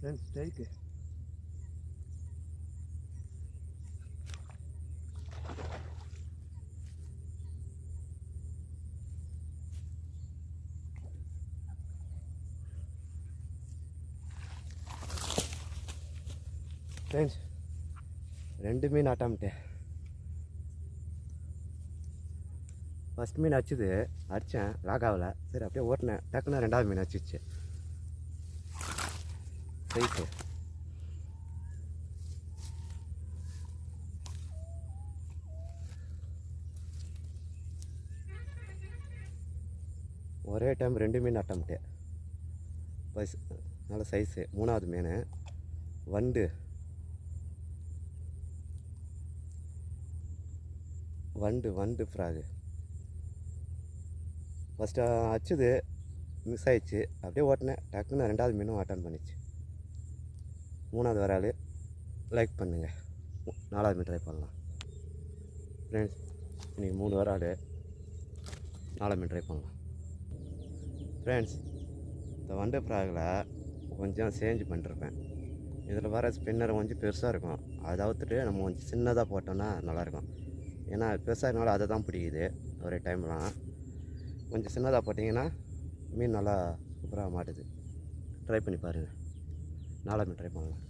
Friends strike friends 2 மீன் ஆட்டாமட்டேன். First மீன் அடிச்சுது, அடித்தேன் lock ஆகலை. சரி அப்படியே ஓட்டினேன், டக்குன்னு 2வது மீன் அடிச்சிச்சு. சைஸு ஒரே டைம் 2 மீன் ஆட்டாமட்டேன். நல்ல சைஸு. 3வது மீன் வண்டு ஃப்ராகு. ஃபஸ்ட்டு அடிச்சது மிஸ் ஆயிடுச்சு, அப்படியே ஓட்டினேன், டக்குன்னு 2வது மீனும் அட்டன் பண்ணிச்சு. 3வது வரால். லைக் பண்ணுங்கள். 4வது மீன் ட்ரை பண்ணலாம் ஃப்ரெண்ட்ஸ். இன்றைக்கி 3 வரால், 4வது மீன் ட்ரை பண்ணலாம் ஃப்ரெண்ட்ஸ். இந்த வண்டு ஃப்ராகில் கொஞ்சம் சேஞ்ச் பண்ணிருப்பேன். இதில் வர ஸ்பின்னர் கொஞ்சம் பெருசாக இருக்கும், அதை தவிர்த்துட்டு நம்ம கொஞ்சம் சின்னதாக போட்டோன்னா நல்லாயிருக்கும். ஏன்னா பெருசாக இருந்தாலும் அதை தான் பிடிக்குது ஒரே டைம்லாம். கொஞ்சம் சின்னதாக போட்டிங்கன்னா மீன் நல்லா சூப்பராக மாட்டுது. ட்ரை பண்ணி பாருங்கள். 4வது மீன் ட்ரை பண்ணலாம்.